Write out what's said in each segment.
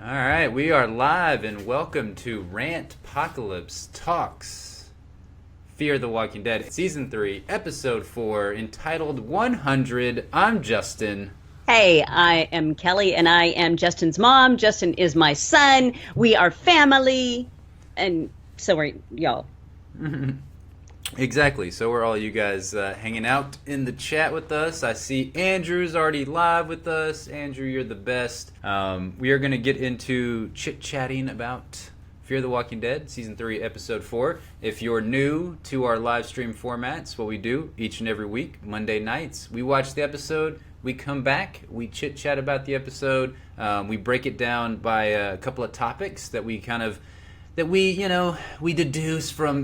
All right, we are live and welcome to Rant Apocalypse Talks Fear the Walking Dead Season 3, Episode 4, entitled 100. I'm Justin. Hey, I am Kelly, and I am Justin's mom. Justin is my son. We are family, and so are y'all. Exactly, so we're all you guys hanging out in the chat with us. I see Andrew's already live with us. Andrew, you're the best. We are going to get into chit-chatting about Fear the Walking Dead, Season 3, Episode 4. If you're new to our live stream formats, what we do each and every week, Monday nights, we watch the episode, we come back, we chit-chat about the episode, we break it down by a couple of topics that we deduce from,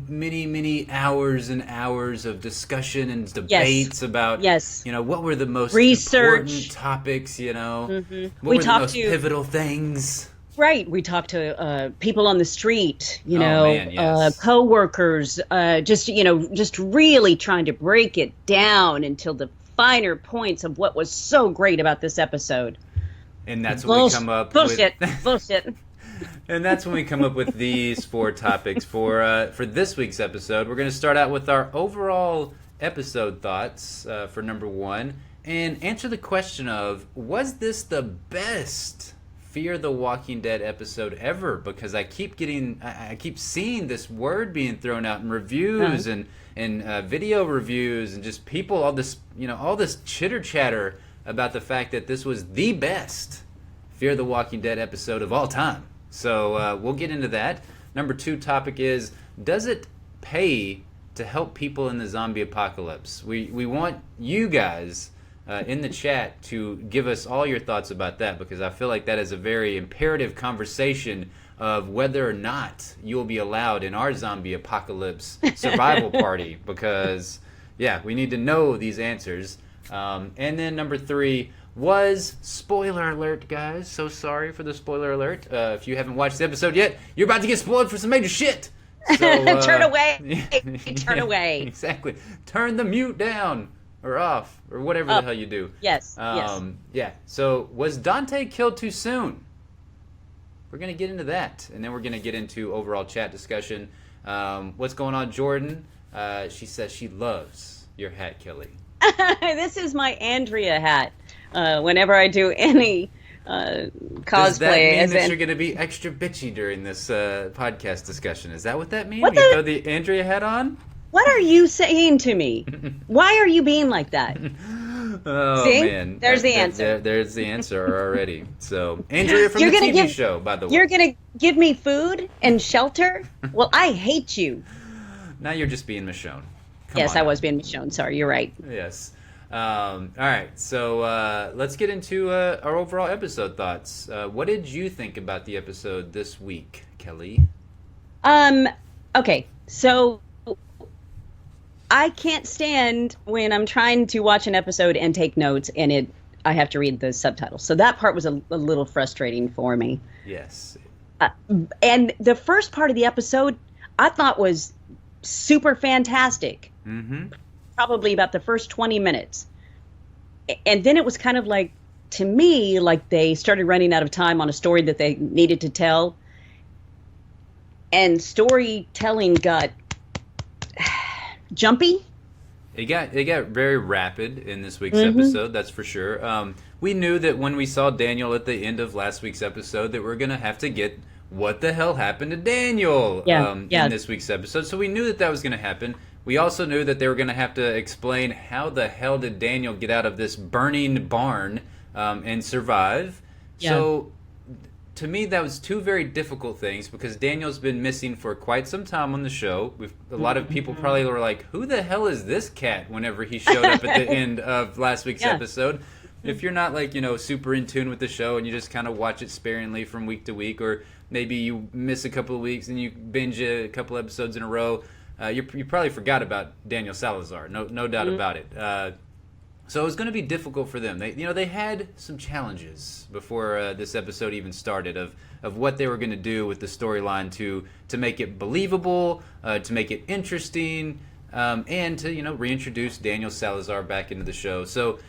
many hours and hours of discussion and debates about, what were the most important topics, what were the most pivotal things. Right. We talk to people on the street, Yes. co-workers, just really trying to break it down until the finer points of what was so great about this episode. And that's when we come up Bullshit. And that's when we come up with these four topics for this week's episode. We're going to start out with our overall episode thoughts for number one and answer the question of, was this the best Fear the Walking Dead episode ever? Because I keep seeing this word being thrown out in reviews and video reviews and just people, all this chitter chatter about the fact that this was the best Fear the Walking Dead episode of all time. So we'll get into that. Number two topic is, does it pay to help people in the zombie apocalypse? We want you guys in the chat to give us all your thoughts about that, because I feel like that is a very imperative conversation of whether or not you'll be allowed in our zombie apocalypse survival party, because, we need to know these answers. And then number three was, spoiler alert, guys, so sorry for the spoiler alert. If you haven't watched the episode yet, you're about to get spoiled for some major shit. So, turn away. Turn away. Exactly. Turn the mute down or off or whatever the hell you do. Yes. Yeah. So was Dante killed too soon? We're going to get into that. And then we're going to get into overall chat discussion. What's going on, Jordan? She says she loves your hat, Kelly. This is my Andrea hat. Whenever I do any cosplay. Does that mean that you're going to be extra bitchy during this podcast discussion? Is that what that means? What you throw the Andrea hat on? What are you saying to me? Why are you being like that? Oh, see? Man. There's the answer. There's the answer already. So, Andrea from the TV show, by the way. You're going to give me food and shelter? Well, I hate you. Now you're just being Michonne. Yes, I was being Michonne. Sorry, you're right. Yes. All right, so let's get into our overall episode thoughts. What did you think about the episode this week, Kelly? Okay, so I can't stand when I'm trying to watch an episode and take notes and I have to read the subtitles. So that part was a little frustrating for me. Yes. And the first part of the episode I thought was super fantastic. Mm-hmm. Probably about the first 20 minutes. And then it was kind of like, to me, like they started running out of time on a story that they needed to tell. And storytelling got jumpy. It got very rapid in this week's episode, that's for sure. We knew that when we saw Daniel at the end of last week's episode that we're going to have to get what the hell happened to Daniel in this week's episode. So we knew that was going to happen. We also knew that they were going to have to explain how the hell did Daniel get out of this burning barn and survive. Yeah. So to me, that was two very difficult things, because Daniel's been missing for quite some time on the show. A lot of people probably were like, who the hell is this cat, whenever he showed up at the end of last week's episode. If you're not super in tune with the show and you just kind of watch it sparingly from week to week, or maybe you miss a couple of weeks and you binge a couple episodes in a row, you probably forgot about Daniel Salazar, no doubt about it. So it was going to be difficult for them. They had some challenges before this episode even started of what they were going to do with the storyline to make it believable, to make it interesting, and to reintroduce Daniel Salazar back into the show. So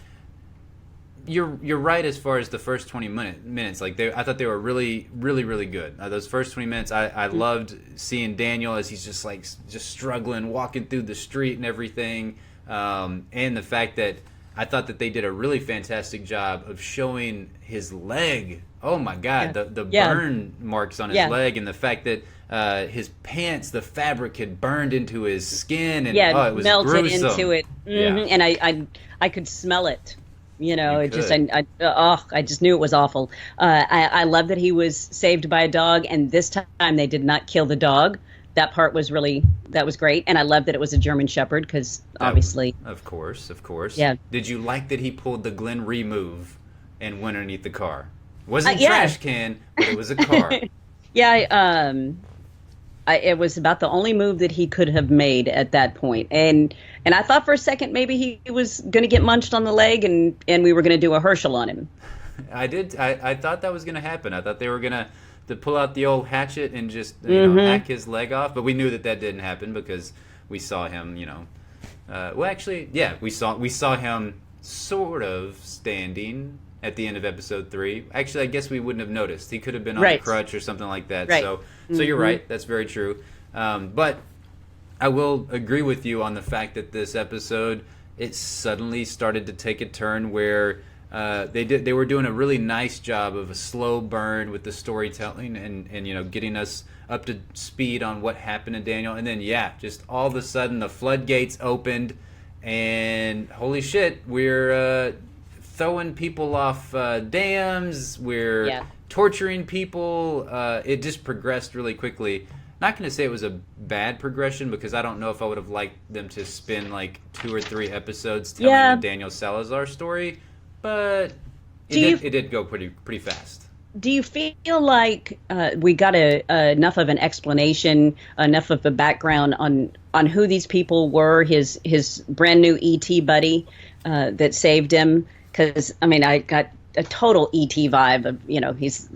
you're right as far as the first 20 minutes. Like I thought they were really, really, really good. Those first 20 minutes, I loved seeing Daniel as he's just struggling, walking through the street and everything, and the fact that I thought that they did a really fantastic job of showing his leg. Oh my God, the burn marks on his leg, and the fact that his pants, the fabric had burned into his skin, and it was melted gruesome. into it. And I could smell it. It just I just knew it was awful. I love that he was saved by a dog, and this time they did not kill the dog. That part was that was great, and I love that it was a German Shepherd because obviously, of course. Yeah. Did you like that he pulled the Glen Ree move and went underneath the car? It wasn't a trash can, but it was a car. It was about the only move that he could have made at that point, and I thought for a second maybe he was going to get munched on the leg, and we were going to do a Herschel on him. I did. I thought that was going to happen. I thought they were going to pull out the old hatchet and just hack his leg off, but we knew that didn't happen because we saw him. We saw him sort of standing at the end of episode 3. Actually, I guess we wouldn't have noticed. He could have been on a crutch or something like that. Right. So you're right. That's very true. But I will agree with you on the fact that this episode, it suddenly started to take a turn where they were doing a really nice job of a slow burn with the storytelling and getting us up to speed on what happened to Daniel. And then just all of a sudden the floodgates opened, and holy shit, we're throwing people off dams. We're torturing people. It just progressed really quickly. Not going to say it was a bad progression because I don't know if I would have liked them to spend like 2 or 3 episodes telling the Daniel Salazar story, but it did go pretty fast. Do you feel like we got enough of an explanation, enough of a background on who these people were, his brand new ET buddy that saved him? Because I got a total ET vibe of he's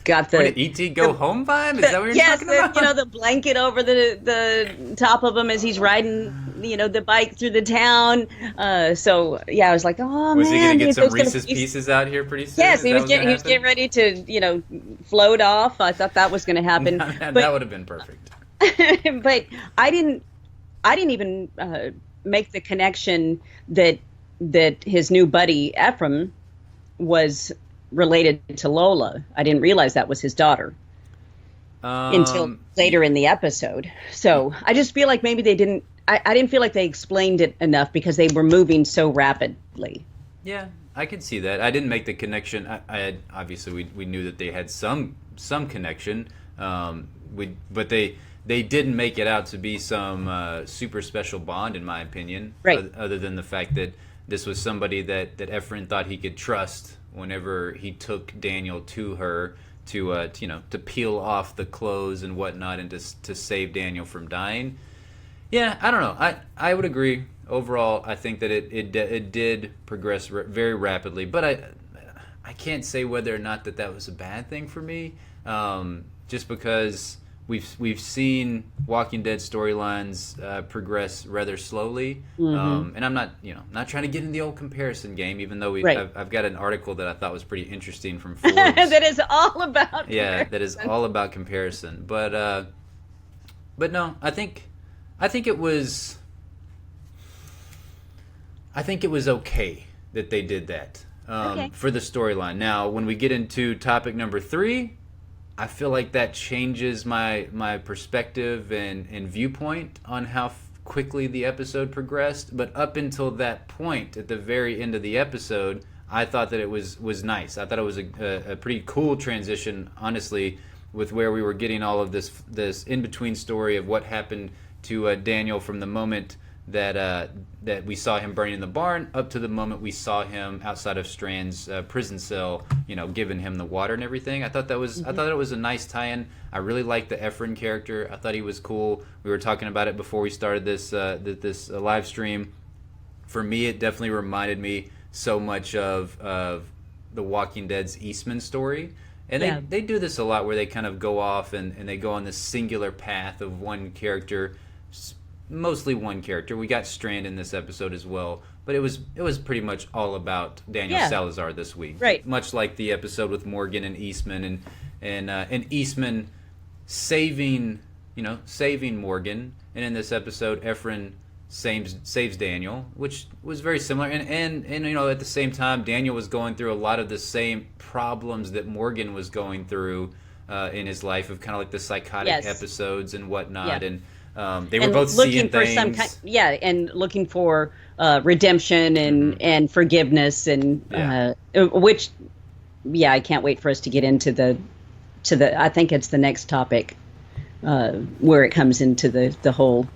got the ET go home vibe. Is that what you're talking about? The blanket over the top of him as he's riding the bike through the town. I was like, oh man, was he gonna get some Reese's Pieces out here pretty soon? Yes, he was getting ready to float off. I thought that was going to happen. That would have been perfect. But I didn't even make the connection that his new buddy Ephraim was related to Lola. I didn't realize that was his daughter until later in the episode. So I just feel like maybe they didn't. I didn't feel like they explained it enough because they were moving so rapidly. Yeah, I could see that. I didn't make the connection. Obviously we knew that they had some connection. But they didn't make it out to be some super special bond, in my opinion. Right. Other than the fact that this was somebody that Ephraim thought he could trust whenever he took Daniel to her to peel off the clothes and whatnot and to save Daniel from dying. Yeah, I don't know. I would agree. Overall, I think that it did progress very rapidly, but I can't say whether or not that was a bad thing for me. Just because we've seen Walking Dead storylines progress rather slowly, and I'm not trying to get in the old comparison game, even though I've got an article that I thought was pretty interesting from Forbes that is all about that is all about comparison. But no, I think it was okay that they did that for the storyline. Now, when we get into topic number 3. I feel like that changes my perspective and viewpoint on how quickly the episode progressed. But up until that point, at the very end of the episode, I thought that it was nice. I thought it was a pretty cool transition, honestly, with where we were getting all of this in-between story of what happened to Daniel from the moment that we saw him burning in the barn up to the moment we saw him outside of Strand's prison cell, giving him the water and everything. I thought it was a nice tie-in. I really liked the Ephraim character. I thought he was cool. We were talking about it before we started this live stream. For me, it definitely reminded me so much of the Walking Dead's Eastman story. And they do this a lot where they kind of go off and they go on this singular path of one character, mostly one character. We got Strand in this episode as well, but it was pretty much all about Daniel Yeah. Salazar this week. Right. Much like the episode with Morgan and Eastman, and Eastman saving Morgan, and in this episode Efren saves Daniel, which was very similar, and at the same time Daniel was going through a lot of the same problems that Morgan was going through in his life, of kind of like the psychotic Yes. episodes and whatnot. Yeah. And they were And both looking seeing for things. some kind, and looking for redemption and forgiveness, and Yeah. which, I can't wait for us to get into the I think it's the next topic, where it comes into the whole.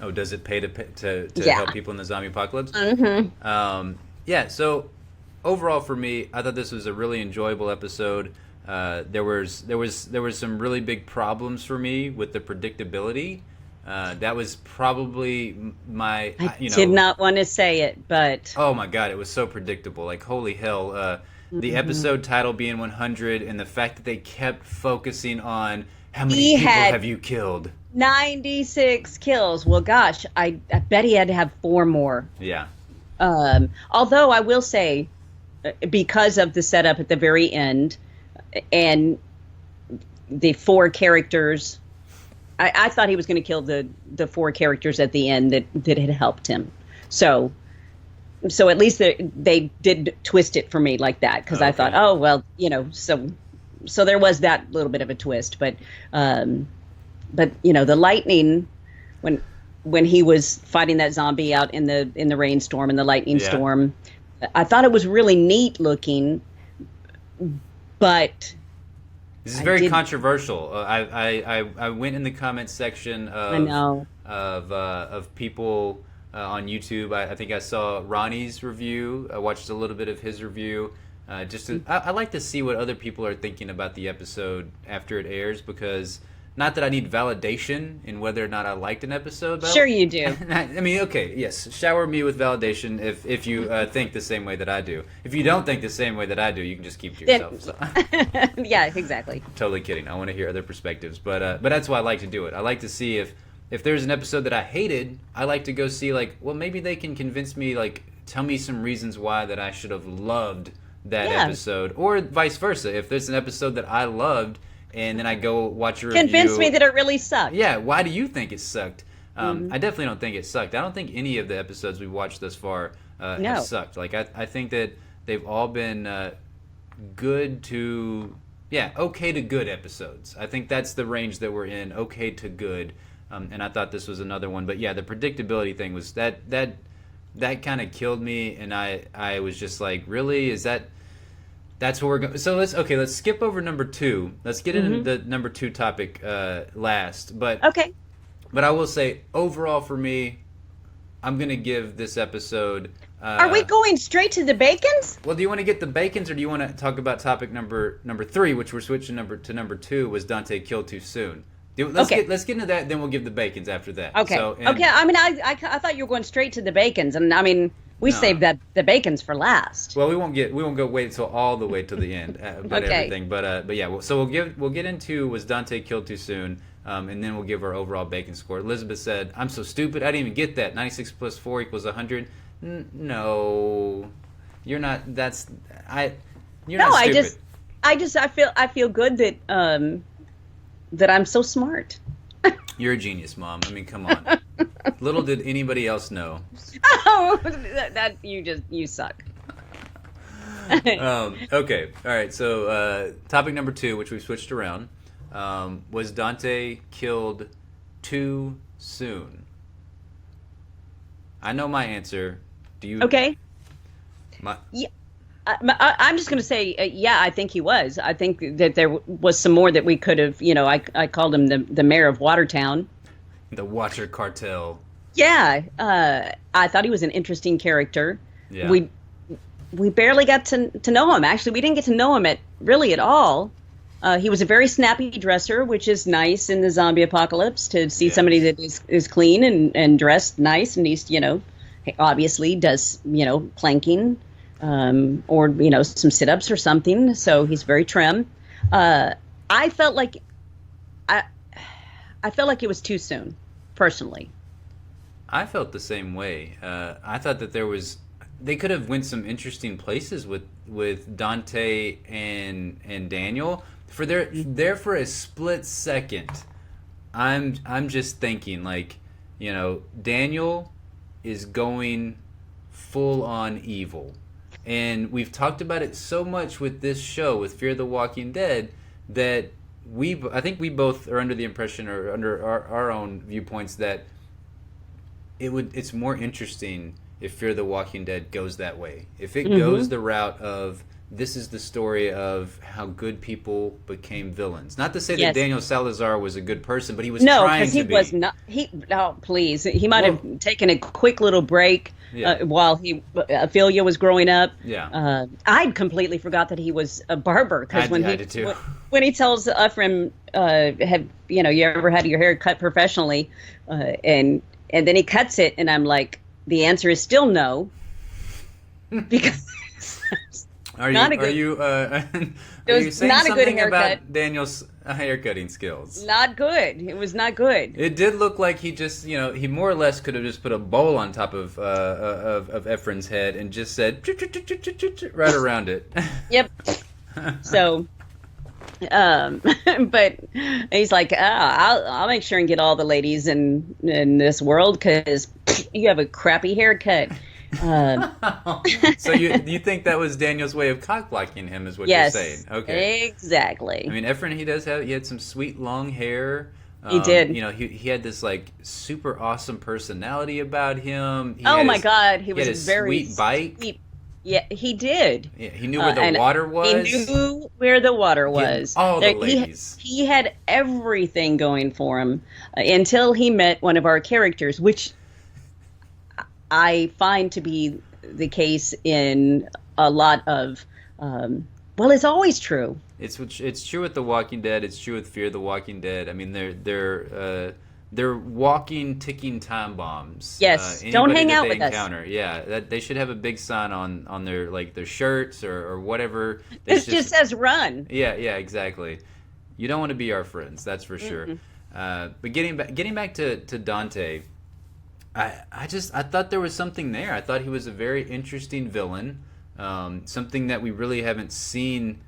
Oh, does it pay to Yeah. help people in the zombie apocalypse? Mm-hmm. So overall for me, I thought this was a really enjoyable episode. There was some really big problems for me with the predictability. That was probably my Did not want to say it, but oh my god, it was so predictable. Like, holy hell. The episode title being 100, and the fact that they kept focusing on how many people have you killed. 96 kills. Well, gosh, I bet he had to have 4 more. Yeah. Although I will say, because of the setup at the very end and the 4 characters, I thought he was going to kill the 4 characters at the end that had helped him. So at least they did twist it for me like that, because I thought, oh well, so there was that little bit of a twist, but the lightning, when he was fighting that zombie out in the rainstorm and the lightning storm, I thought it was really neat looking, but this is very controversial. I went in the comments section of people on YouTube. I think I saw Ronnie's review. I watched a little bit of his review. I like to see what other people are thinking about the episode after it airs, because not that I need validation in whether or not I liked an episode. Sure you do. I mean, okay, yes, shower me with validation if you think the same way that I do. If you don't think the same way that I do, you can just keep to yourself. So. Yeah, exactly. Totally kidding. I want to hear other perspectives, but that's why I like to do it. I like to see if there's an episode that I hated, I like to go see, like, well, maybe they can convince me, like, tell me some reasons why that I should have loved that episode, or vice versa. If there's an episode that I loved and then I go watch a review, convince me that it really sucked. Yeah, why do you think it sucked? I definitely don't think it sucked. I don't think any of the episodes we've watched thus far have sucked. Like, I think that they've all been good to, okay to good episodes. I think that's the range that we're in, okay to good. And I thought this was another one. But yeah, the predictability thing was that kind of killed me, and I was just like, really? That's what we're going. So let's skip over number 2. Let's get into the number 2 topic last. But okay. But I will say, overall for me, I'm gonna give this episode. Are we going straight to the bacons? Well, do you want to get the bacons, or do you want to talk about topic number 3, which we're switching to number 2? Was Dante killed too soon? Let's get into that. Then we'll give the bacons after that. Okay. So, okay. I mean, I thought you were going straight to the bacons, and I mean, we saved the bacons for wast. Well, we won't go wait until all the way to the end about everything. But yeah. So we'll get into was Dante killed too soon, and then we'll give our overall bacon score. Elizabeth said, "I'm so stupid. I didn't even get that. 96 plus 4 equals 100." No, you're not. You're not stupid. I feel good that that I'm so smart. You're a genius, Mom. I mean, come on. Little did anybody else know. Oh, that you suck. Okay. All right. So topic number 2, which we switched around, was Dante killed too soon? I know my answer. Do you? Okay. Yeah. I'm just going to say, I think he was. I think that there was some more that we could have, I called him the mayor of Watertown. The Watcher Cartel. Yeah. I thought he was an interesting character. Yeah. We barely got to know him. Actually, we didn't get to know him at all. He was a very snappy dresser, which is nice in the zombie apocalypse, to see somebody that is clean and dressed nice, and he's, obviously does, planking. Or some sit-ups or something. So he's very trim. I felt like it was too soon, personally. I felt the same way. I thought that they could have went some interesting places with Dante and Daniel. There for a split second, I'm just thinking like, Daniel is going full on evil. And we've talked about it so much with this show, with Fear the Walking Dead, that I think we both are under the impression, or under our own viewpoints, that it's more interesting if Fear the Walking Dead goes that way. If it goes the route of, this is the story of how good people became villains. Not to say that Daniel Salazar was a good person, but he was trying to be. No, because he was not. Oh, please. He might have taken a quick little break while Ophelia was growing up. Yeah. I completely forgot that he was a barber. I did too. When he tells Ephraim, have you ever had your hair cut professionally? And then he cuts it, and I'm like, the answer is still no. Because... Are you saying something about Daniel's haircutting skills? Not good. It was not good. It did look like he just, he more or less could have just put a bowl on top of Ephraim's head and just said right around it. Yep. So, but he's like, I'll make sure and get all the ladies in this world because you have a crappy haircut. So you think that was Daniel's way of cock blocking him, is what you're saying? Okay, exactly. I mean, Ephraim, he had some sweet long hair. He did. He had this like super awesome personality about him. My God, he was had a very sweet bite. Sweet. Yeah, he did. Yeah, he knew where the water was. He knew where the water was. All the ladies. He had everything going for him until he met one of our characters, which I find to be the case in a lot of, it's always true. It's true with The Walking Dead. It's true with Fear the Walking Dead. I mean, they're walking, ticking time bombs. Yes, don't hang out with us. Yeah, they should have a big sign on their shirts or whatever. This just says run. Yeah, exactly. You don't want to be our friends, that's for sure. But getting back to Dante. I thought there was something there. I thought he was a very interesting villain, something that we really haven't seen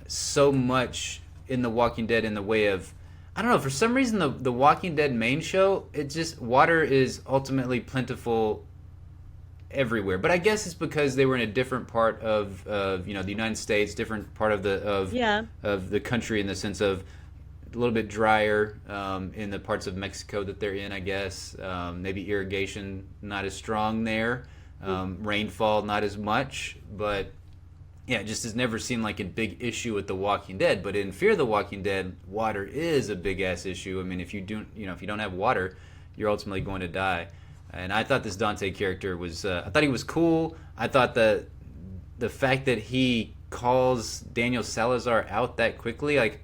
so much in The Walking Dead in the way of, I don't know, for some reason the Walking Dead main show, water is ultimately plentiful everywhere. But I guess it's because they were in a different part of the United States, different part of the country, in the sense of a little bit drier in the parts of Mexico that they're in, I guess. Maybe irrigation not as strong there. Rainfall not as much. But yeah, it just has never seemed like a big issue with The Walking Dead. But in Fear the Walking Dead, water is a big ass issue. I mean, if you don't have water, you're ultimately going to die. And I thought this Dante character was, I thought he was cool. I thought the fact that he calls Daniel Salazar out that quickly, like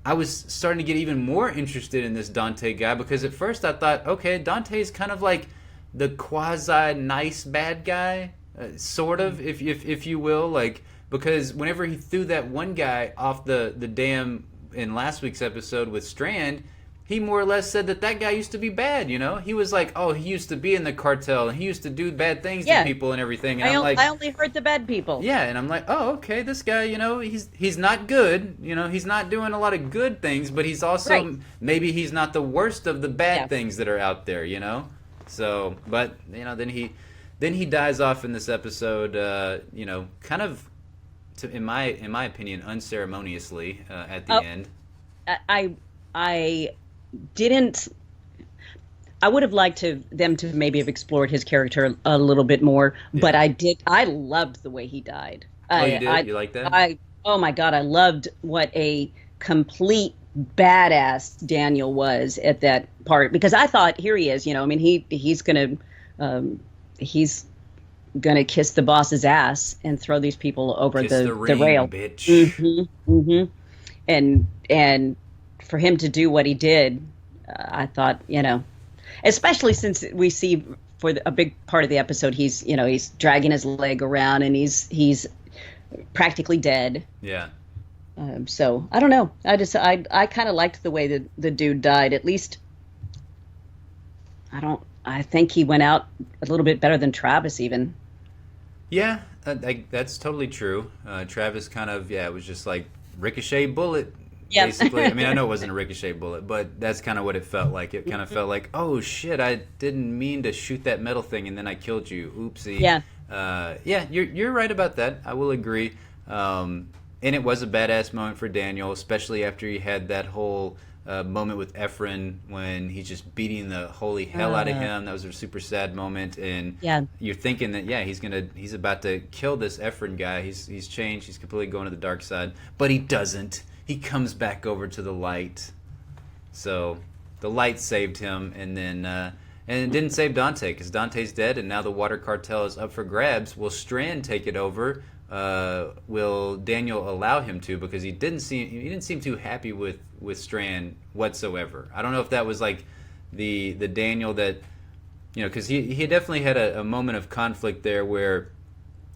I was starting to get even more interested in this Dante guy, because at first I thought, okay, Dante's kind of like the quasi nice bad guy, sort of, if you will, like, because whenever he threw that one guy off the dam in last week's episode with Strand, he more or less said that guy used to be bad, He was like, oh, he used to be in the cartel, and he used to do bad things to people and everything. And I only hurt the bad people. Yeah, and I'm like, oh, okay, this guy, he's not good. He's not doing a lot of good things, but he's also, maybe he's not the worst of the bad things that are out there, So, but, then he dies off in this episode, kind of, in my opinion, unceremoniously at the end. I would have liked them to maybe have explored his character a little bit more, but I loved the way he died. Oh, you did? You like that? Oh my God, I loved what a complete badass Daniel was at that part, because I thought, here he is, he's gonna kiss the boss's ass and throw these people over the rail, bitch. And for him to do what he did, I thought, especially since we see for a big part of the episode, he's dragging his leg around and he's practically dead. Yeah. So I don't know. I kind of liked the way that the dude died. At least I I think he went out a little bit better than Travis even. Yeah, that's totally true. Travis kind of, it was just like ricochet bullet, Yep. basically. I mean, I know it wasn't a ricochet bullet, but that's kind of what it felt like. It kind of felt like, oh shit, I didn't mean to shoot that metal thing, and then I killed you. Oopsie. Yeah. Yeah, you're right about that. I will agree. And it was a badass moment for Daniel, especially after he had that whole moment with Efren when he's just beating the holy hell out of him. That was a super sad moment, and you're thinking that he's about to kill this Efren guy. He's changed. He's completely going to the dark side, but he doesn't. He comes back over to the light. So the light saved him, and then and it didn't save Dante because Dante's dead, and now the water cartel is up for grabs. Will Strand take it over? Will Daniel allow him to? Because he didn't seem too happy with Strand whatsoever. I don't know if that was like the Daniel that, because he definitely had a moment of conflict there where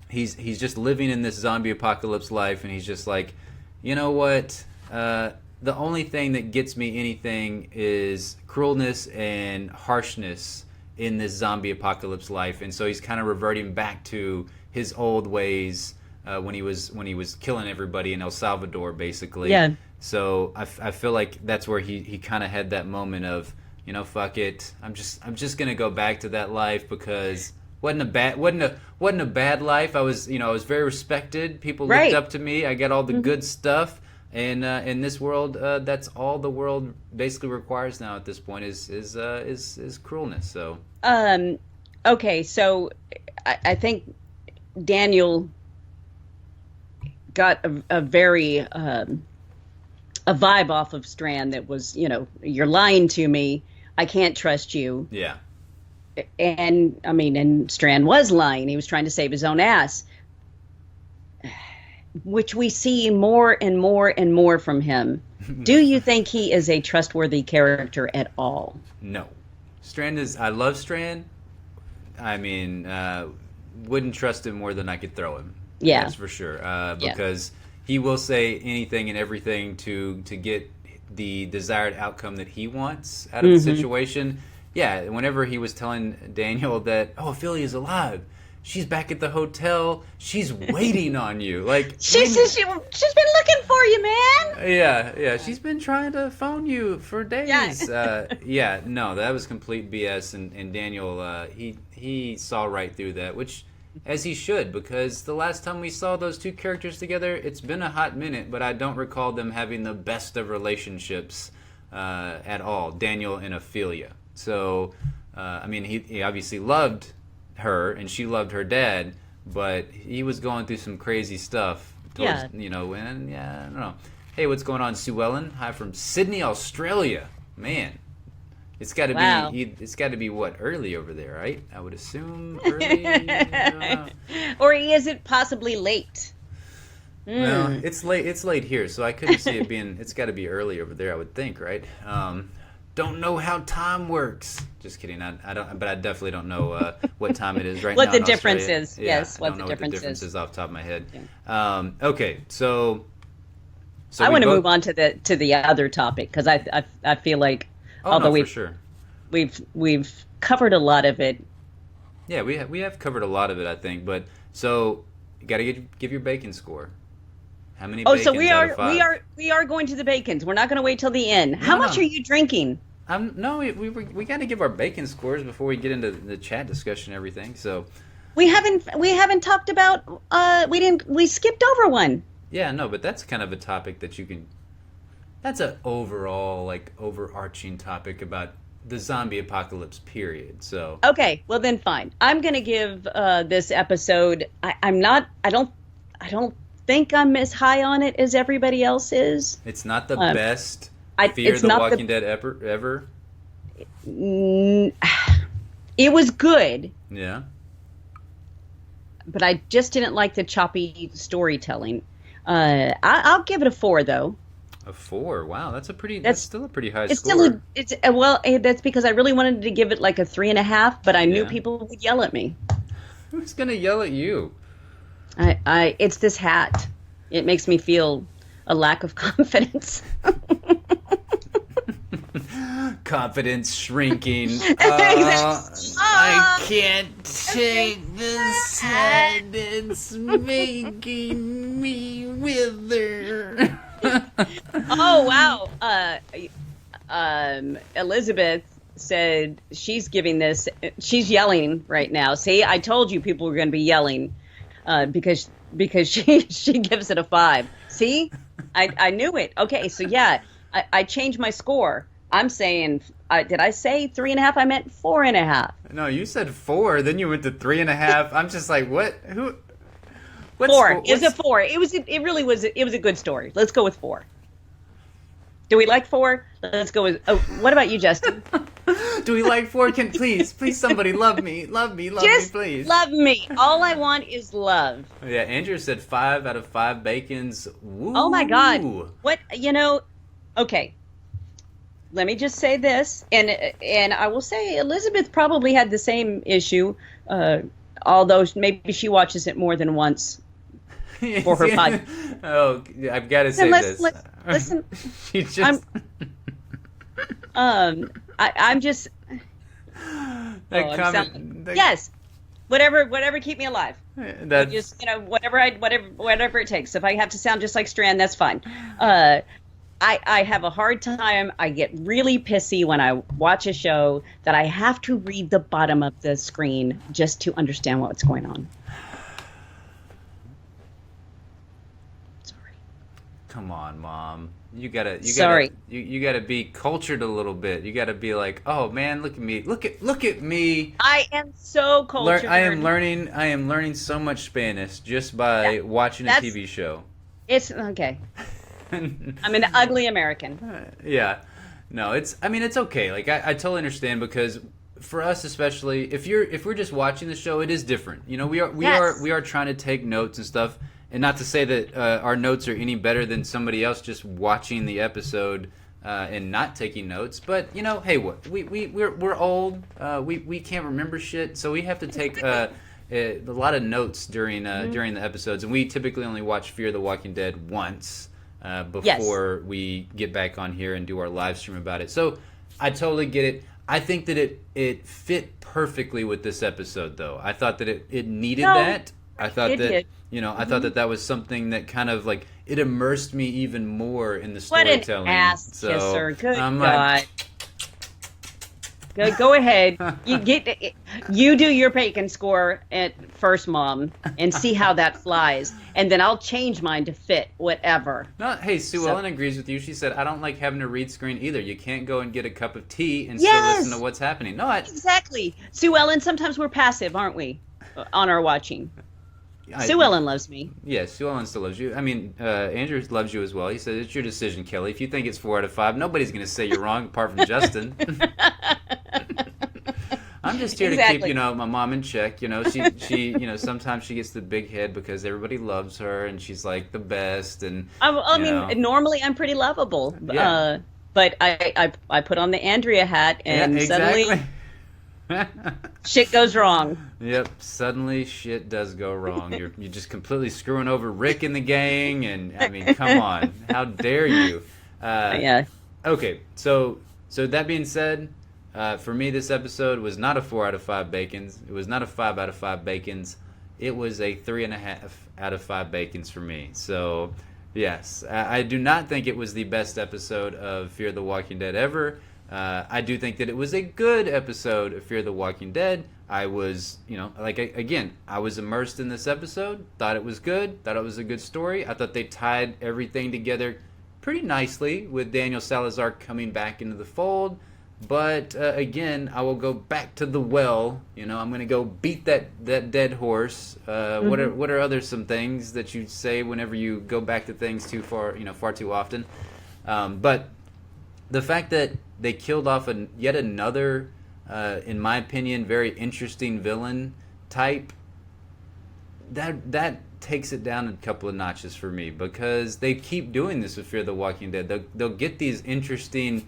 he's just living in this zombie apocalypse life, and he's just like, you know what? The only thing that gets me anything is cruelness and harshness in this zombie apocalypse life, and so he's kind of reverting back to his old ways when he was killing everybody in El Salvador, basically. Yeah. So I feel like that's where he kind of had that moment of, fuck it, I'm just gonna go back to that life because wasn't a bad life. I was very respected. People looked up to me. I got all the good stuff. And in this world, that's all the world basically requires now at this point is cruelness. So okay, so I think Daniel got a very a vibe off of Strand that was, you're lying to me. I can't trust you. Yeah. And I mean, and Strand was lying. He was trying to save his own ass, which we see more and more and more from him. Do you think he is a trustworthy character at all? No. I love Strand. I mean, wouldn't trust him more than I could throw him. Yeah. That's for sure. Because he will say anything and everything to get the desired outcome that he wants out of the situation. Yeah, whenever he was telling Daniel that, Ophelia's alive, she's back at the hotel, she's waiting on you. Like she's been looking for you, man. Yeah, she's been trying to phone you for days. No, that was complete BS, and Daniel, he saw right through that, which, as he should, because the last time we saw those two characters together, it's been a hot minute, but I don't recall them having the best of relationships at all, Daniel and Ophelia. So, I mean, he obviously loved her, and she loved her dad, but he was going through some crazy stuff towards, and I don't know. Hey, what's going on, Sue Ellen? Hi from Sydney, Australia. Man, it's got to be it's got to be what, early over there, right? I would assume early. Or is it possibly late? Well, it's late here, so I couldn't see it being. It's got to be early over there, I would think, right? Don't know how time works. Just kidding. I don't, but I definitely don't know what time it is right now. What the difference is? Yeah, yes, what the difference is off the top of my head. Yeah. Okay, so I want to move on to the other topic because I feel like we've covered a lot of it. Yeah, we have covered a lot of it, I think. But so you got to give your bacon score. How many? So we are going to the bacons. We're not going to wait till the end. How much are you drinking? No, we got to give our bacon scores before we get into the chat discussion and everything. So we haven't talked about we skipped over one. Yeah, no, but that's kind of a topic that you can. That's an overall overarching topic about the zombie apocalypse period. So okay, well then fine. I'm going to give this episode. I don't think I'm as high on it as everybody else is. It's not the best Fear the Walking Dead ever. It was good. Yeah. But I just didn't like the choppy storytelling. I'll give it a 4, though. A 4? Wow, that's still a pretty high score. That's because I really wanted to give it like a 3.5, but I knew people would yell at me. Who's gonna yell at you? It's this hat. It makes me feel a lack of confidence. confidence shrinking. Exactly. I can't take this head. It's making me wither. Oh wow. Elizabeth said she's giving this. She's yelling right now. See, I told you people were going to be yelling because she gives it a 5. See, I knew it. Okay, so yeah, I changed my score. I'm saying, did I say 3.5? I meant 4.5. No, you said 4. Then you went to 3.5. I'm just like, what? Who? What's 4. It was a 4. It really was. It was a good story. Let's go with 4. Do we like 4? Let's go with. Oh, what about you, Justin? Do we like 4? Please, somebody love me, Just please. love me. All I want is love. Yeah, Andrew said 5 out of 5 bacons. Woo. Oh my God! What Okay. Let me just say this, and I will say Elizabeth probably had the same issue, although maybe she watches it more than once for her podcast. Oh, I've got to say this. Listen, She just. I'm just. That comment. Yes, whatever, keep me alive. That's Just whatever it takes. If I have to sound just like Strand, that's fine. I have a hard time. I get really pissy when I watch a show that I have to read the bottom of the screen just to understand what's going on. Sorry. Come on, Mom. You gotta be cultured a little bit. You gotta be like, oh man, look at me, look at me. I am so cultured. I am learning so much Spanish just by watching a TV show. It's okay. I'm an ugly American. Yeah, no, it's okay. Like I totally understand, because for us especially, if we're just watching the show, it is different. We are trying to take notes and stuff. And not to say that our notes are any better than somebody else just watching the episode and not taking notes, but hey, what we're old, we can't remember shit, so we have to take a lot of notes during the episodes, and we typically only watch Fear the Walking Dead once before we get back on here and do our live stream about it. So I totally get it. I think that it fit perfectly with this episode, though. I thought that it needed that. I thought that did. I thought that was something that kind of like it immersed me even more in the storytelling. What an ass kisser! Good God. Go ahead. You do your bacon score at first, Mom, and see how that flies, and then I'll change mine to fit whatever. No, hey, Sue Ellen agrees with you. She said, "I don't like having to read screen either. You can't go and get a cup of tea and still listen to what's happening." No, exactly, Sue Ellen. Sometimes we're passive, aren't we, on our watching? Sue Ellen loves me. Yes, Sue Ellen still loves you. I mean, Andrew loves you as well. He said, it's your decision, Kelly. If you think it's 4 out of 5, nobody's going to say you're wrong apart from Justin. I'm just here to keep, my mom in check. She sometimes she gets the big head because everybody loves her and she's like the best. And I mean, normally I'm pretty lovable. Yeah. But I put on the Andrea hat and suddenly shit goes wrong. Yep, suddenly shit does go wrong. You're just completely screwing over Rick and the gang, and I mean, come on, how dare you? Yeah. Okay, so that being said, for me, this episode was not a 4 out of 5 bacons. It was not a 5 out of 5 bacons. It was a 3.5 out of 5 bacons for me. So, yes, I do not think it was the best episode of Fear the Walking Dead ever. I do think that it was a good episode of Fear the Walking Dead. I was, I was immersed in this episode. Thought it was good. Thought it was a good story. I thought they tied everything together pretty nicely with Daniel Salazar coming back into the fold. But again, I will go back to the well. I'm going to go beat that dead horse. What are other some things that you say whenever you go back to things too far, far too often? But the fact that they killed off yet another, in my opinion, very interesting villain type, that takes it down a couple of notches for me, because they keep doing this with Fear the Walking Dead. They'll get these interesting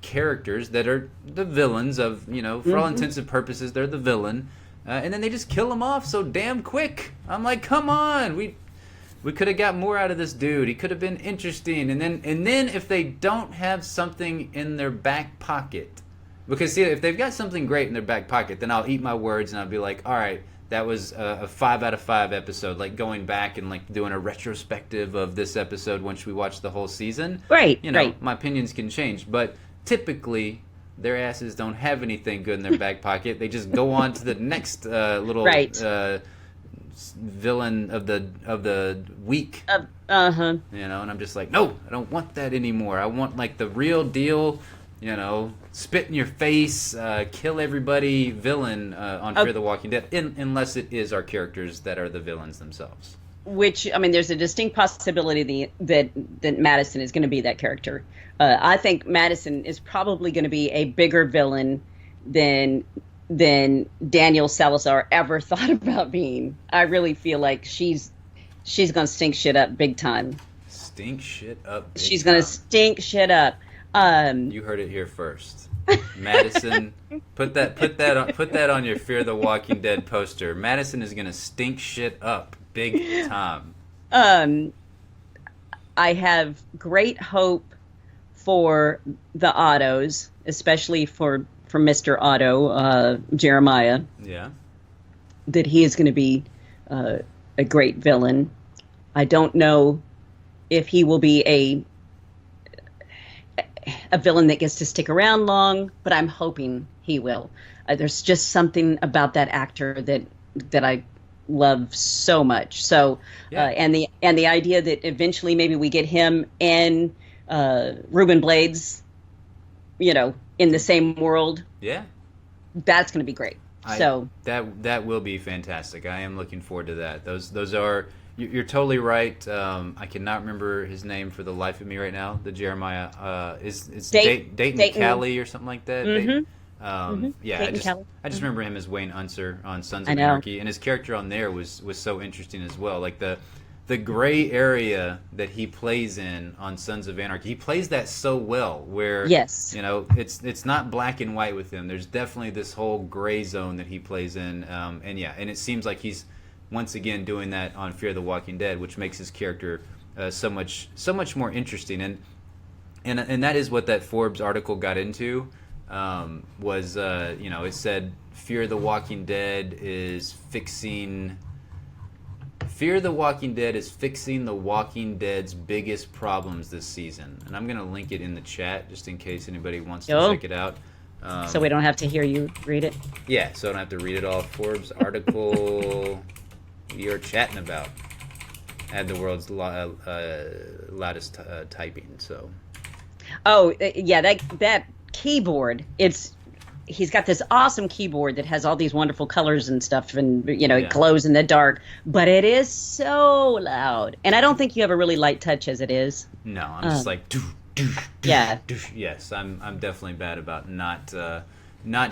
characters that are the villains of, for all intents and purposes, they're the villain, and then they just kill them off so damn quick. I'm like, come on, we we could have got more out of this dude. He could have been interesting. And then if they don't have something in their back pocket, because see, if they've got something great in their back pocket, then I'll eat my words and I'll be like, all right, that was a 5 out of 5 episode. Like going back and like doing a retrospective of this episode once we watch the whole season. Right. You know, my opinions can change, but typically their asses don't have anything good in their back pocket. They just go on to the next little villain of the week. You know, and I'm just like, no, I don't want that anymore. I want like the real deal. You know, spit in your face, kill everybody villain on Fear the Walking Dead, unless it is our characters that are the villains themselves. Which, I mean, there's a distinct possibility that Madison is going to be that character. I think Madison is probably going to be a bigger villain than Daniel Salazar ever thought about being. I really feel like she's going to stink shit up big time. Stink shit up. She's going to stink shit up. You heard it here first. Madison, put that on your Fear the Walking Dead poster. Madison is going to stink shit up big time. I have great hope for the Ottos, especially for Mr. Otto, Jeremiah. Yeah. That he is going to be a great villain. I don't know if he will be a villain that gets to stick around long, but I'm hoping he will. There's just something about that actor that I love so much. So, yeah. And the idea that eventually maybe we get him and Ruben Blades, you know, in the same world. Yeah, that's going to be great. So that will be fantastic. I am looking forward to that. Those are. You're totally right. I cannot remember his name for the life of me right now. The Jeremiah is Dayton Callie or something like that. Mm-hmm. Yeah, I just remember him as Wayne Unser on Sons of Anarchy, and his character on there was so interesting as well. Like the gray area that he plays in on Sons of Anarchy, he plays that so well. Where you know it's not black and white with him. There's definitely this whole gray zone that he plays in, and it seems like he's once again doing that on Fear the Walking Dead, which makes his character so much more interesting. And that is what that Forbes article got into. Was it said Fear the Walking Dead is fixing the Walking Dead's biggest problems this season. And I'm going to link it in the chat just in case anybody wants to check it out. So we don't have to hear you read it? Yeah, so I don't have to read it all. Forbes article we are chatting about had the world's loudest typing. So. Oh yeah, that keyboard. He's got this awesome keyboard that has all these wonderful colors and stuff, and it glows in the dark. But it is so loud, and I don't think you have a really light touch as it is. No, I'm just like. Yeah. Yes, I'm definitely bad about not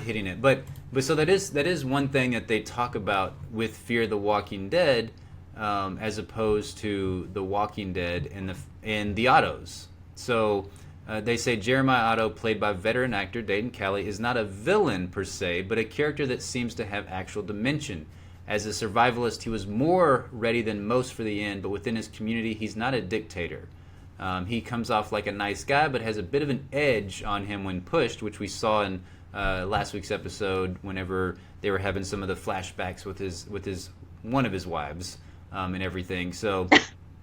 hitting it. But so that is one thing that they talk about with Fear the Walking Dead, as opposed to The Walking Dead and the Ottos. So they say Jeremiah Otto, played by veteran actor Dayton Callie, is not a villain per se, but a character that seems to have actual dimension. As a survivalist, he was more ready than most for the end, but within his community, he's not a dictator. He comes off like a nice guy, but has a bit of an edge on him when pushed, which we saw in last week's episode whenever they were having some of the flashbacks with his one of his wives and everything. So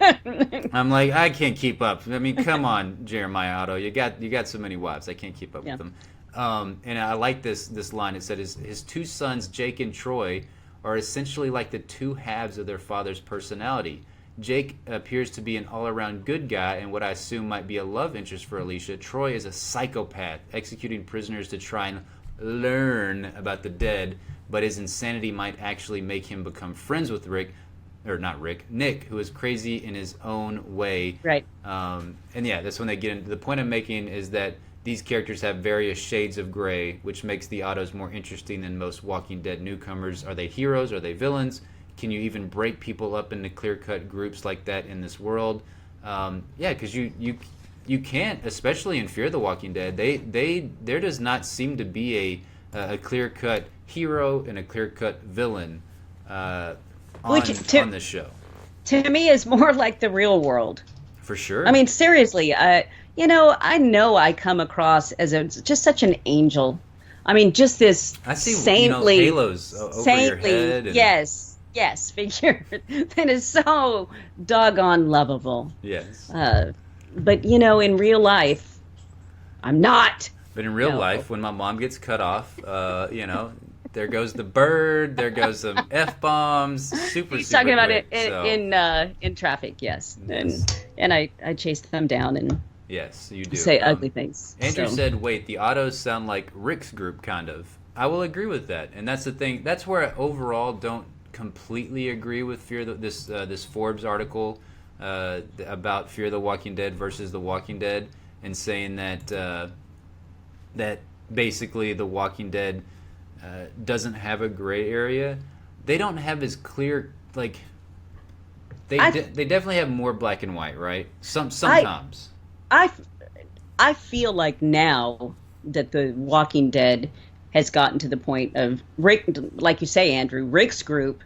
I'm like, I can't keep up. I mean, come on, Jeremiah Otto, you got so many wives, I can't keep up with them. And I like this line. It said his two sons, Jake and Troy, are essentially like the two halves of their father's personality. Jake appears to be an all-around good guy and what I assume might be a love interest for Alicia. Troy is a psychopath, executing prisoners to try and learn about the dead, but his insanity might actually make him become friends with Nick, who is crazy in his own way. Right. And that's when they get into the point I'm making is that these characters have various shades of gray, which makes the Ottos more interesting than most Walking Dead newcomers. Are they heroes? Are they villains? Can you even break people up into clear-cut groups like that in this world? Because you can't, especially in Fear the Walking Dead. There does not seem to be a clear-cut hero and a clear-cut villain on this show. to me is more like the real world. For sure. I mean, seriously, I know I come across as just such an angel. I mean, just this I see, saintly, halos over your head. And, yes, figure that is so doggone lovable. Yes. But in real life, I'm not. But in real life, when my mom gets cut off, there goes the bird, there goes some F-bombs, super Talking about quick, it in traffic, yes. And I chase them down and yes, you do. say ugly things. Andrew said, wait, the autos sound like Rick's group, kind of. I will agree with that. And that's the thing. That's where I overall don't completely agree with this Forbes article about Fear the Walking Dead versus The Walking Dead, and saying that that basically The Walking Dead doesn't have a gray area. They don't have as clear, like, they definitely have more black and white, right? Sometimes. I feel like now that The Walking Dead has gotten to the point of Rick, like you say, Andrew, Rick's group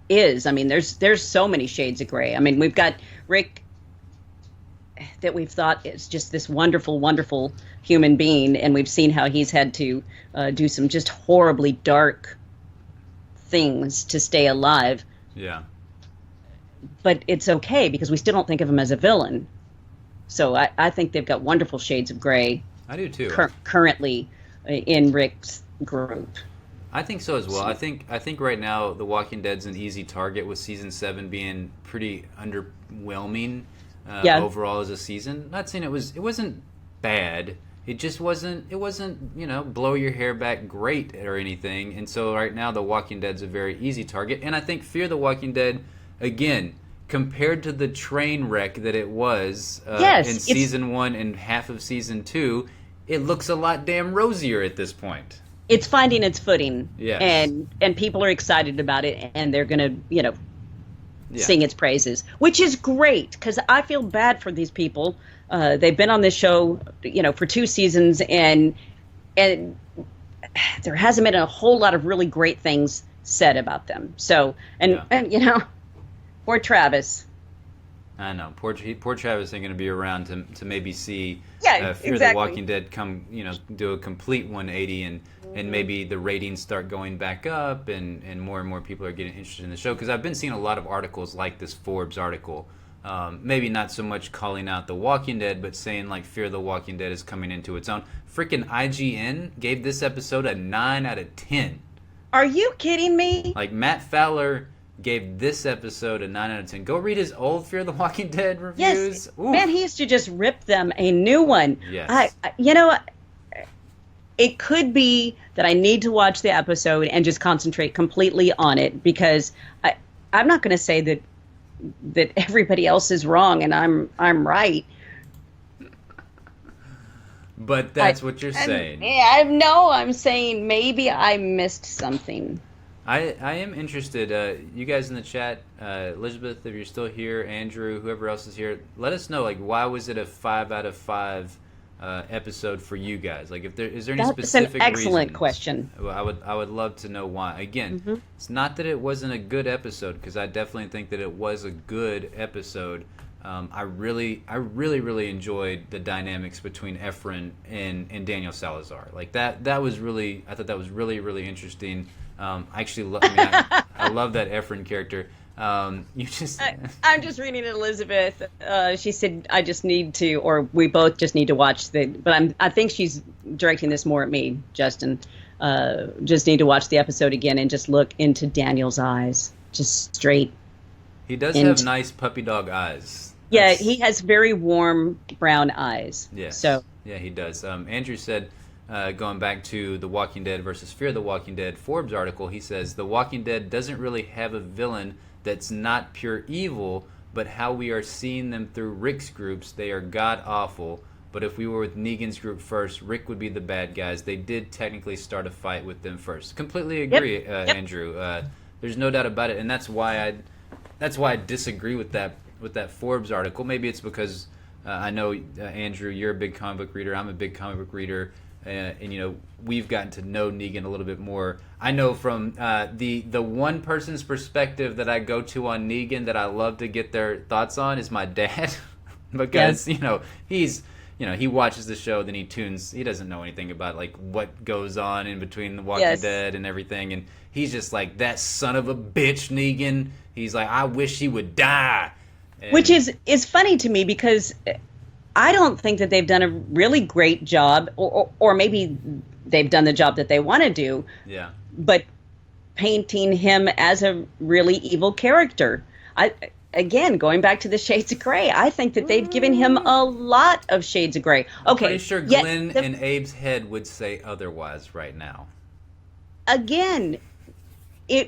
is. I mean, there's so many shades of gray. I mean, we've got Rick that we've thought is just this wonderful, wonderful human being, and we've seen how he's had to do some just horribly dark things to stay alive. Yeah. But it's okay because we still don't think of him as a villain. So I think they've got wonderful shades of gray. I do too. Currently in Rick's group. I think so as well. I think right now The Walking Dead's an easy target, with season 7 being pretty underwhelming overall as a season. Not saying it wasn't bad. It just wasn't blow your hair back great or anything. And so right now The Walking Dead's a very easy target. And I think Fear the Walking Dead, again, compared to the train wreck that it was in season 1 and half of season 2, it looks a lot damn rosier at this point. It's finding its footing, yes. and people are excited about it, and they're going to, sing its praises, which is great, because I feel bad for these people. They've been on this show, for 2 seasons, and there hasn't been a whole lot of really great things said about them. So, and poor Travis. I know. Poor Travis ain't going to be around to maybe see Fear the Walking Dead come, do a complete 180 and maybe the ratings start going back up and more people are getting interested in the show. Because I've been seeing a lot of articles like this Forbes article. Maybe not so much calling out The Walking Dead, but saying like Fear the Walking Dead is coming into its own. Freaking IGN gave this episode a 9 out of 10. Are you kidding me? Like Matt Fowler gave this episode a 9 out of 10. Go read his old Fear the Walking Dead reviews. Yes, man, he used to just rip them a new one. Yes. It could be that I need to watch the episode and just concentrate completely on it, because I'm not going to say that everybody else is wrong and I'm right. But that's what you're saying. I'm saying maybe I missed something. I am interested. You guys in the chat, Elizabeth, if you're still here, Andrew, whoever else is here, let us know. Like, why was it a 5 out of 5 episode for you guys? Like, is there any specific reason? That's an excellent question. I would love to know why. Again, It's not that it wasn't a good episode, because I definitely think that it was a good episode. I really enjoyed the dynamics between Efren and Daniel Salazar. Like that was really, I thought that was really, really interesting. I love that Efren character. I'm just reading Elizabeth. She said, "I just need to," or we both just need to watch But I think she's directing this more at me, Justin. Just need to watch the episode again and just look into Daniel's eyes, just straight. He does have nice puppy dog eyes. Yeah, he has very warm brown eyes. Yes. So yeah, he does. Andrew said, going back to The Walking Dead versus Fear the Walking Dead Forbes article, he says, The Walking Dead doesn't really have a villain that's not pure evil, but how we are seeing them through Rick's groups, they are god-awful. But if we were with Negan's group first, Rick would be the bad guys. They did technically start a fight with them first. Completely agree, Yep. Andrew. There's no doubt about it, and that's why I disagree with that Forbes article. Maybe it's because I know, Andrew, you're a big comic book reader. I'm a big comic book reader. and we've gotten to know Negan a little bit more. I know from the one person's perspective that I go to on Negan that I love to get their thoughts on is my dad, because he's he watches the show, then he doesn't know anything about like what goes on in between The Walking Dead and everything, and he's just like, that son of a bitch Negan. He's like, I wish he would die. And which is funny to me, because I don't think that they've done a really great job, or maybe they've done the job that they want to do. Yeah. But painting him as a really evil character. Again, going back to the Shades of Grey, I think that they've given him a lot of Shades of Grey. Okay. I'm pretty sure Glenn and Abe's head would say otherwise right now. Again,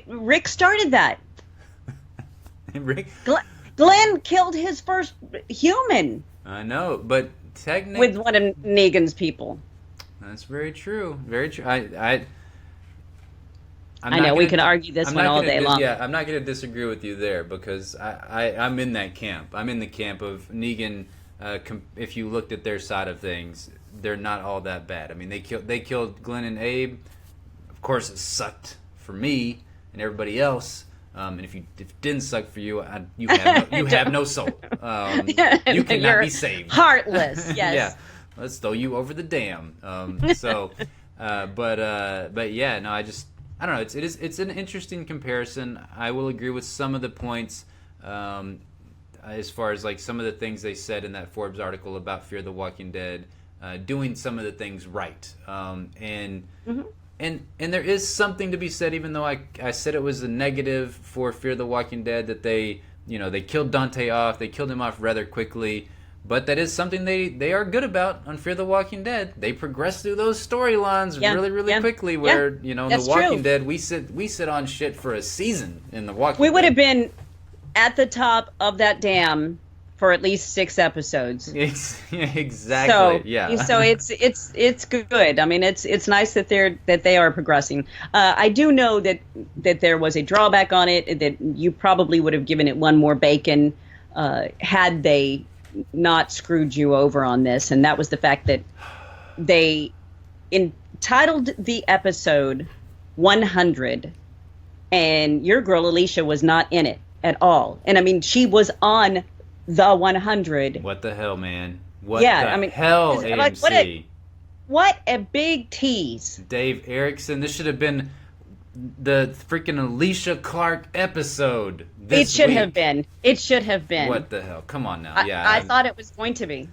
Rick started that. Rick? Glenn killed his first human. I know, but technically... with one of Negan's people. That's very true. Very true. I know, we could argue this one all day long. Yeah, I'm not going to disagree with you there, because I'm in that camp. I'm in the camp of Negan. If you looked at their side of things, they're not all that bad. I mean, they killed Glenn and Abe. Of course, it sucked for me and everybody else. And if it didn't suck for you, you have no soul. You cannot be saved. Heartless, yes. Yeah, let's throw you over the dam. But yeah, no, I don't know. It's an interesting comparison. I will agree with some of the points, as far as like some of the things they said in that Forbes article about Fear the Walking Dead, doing some of the things right, And there is something to be said, even though I said it was a negative for Fear the Walking Dead that they killed Dante off. They killed him off rather quickly. But that is something they are good about on Fear the Walking Dead. They progress through those storylines really quickly. Where in The Walking Dead we sit on shit for a season in The Walking Dead. We would have been at the top of that dam for at least 6 episodes. Exactly. So it's good. I mean, it's nice that they are progressing. I do know that there was a drawback on it, that you probably would have given it one more bacon had they not screwed you over on this, and that was the fact that they entitled the episode 100, and your girl Alicia was not in it at all. And I mean, she was on the 100. What the hell, man? What the hell, AMC? Like, what a big tease. Dave Erickson, this should have been the freaking Alicia Clark episode this It should week. have been. It should have been. What the hell? Come on now. I thought it was going to be.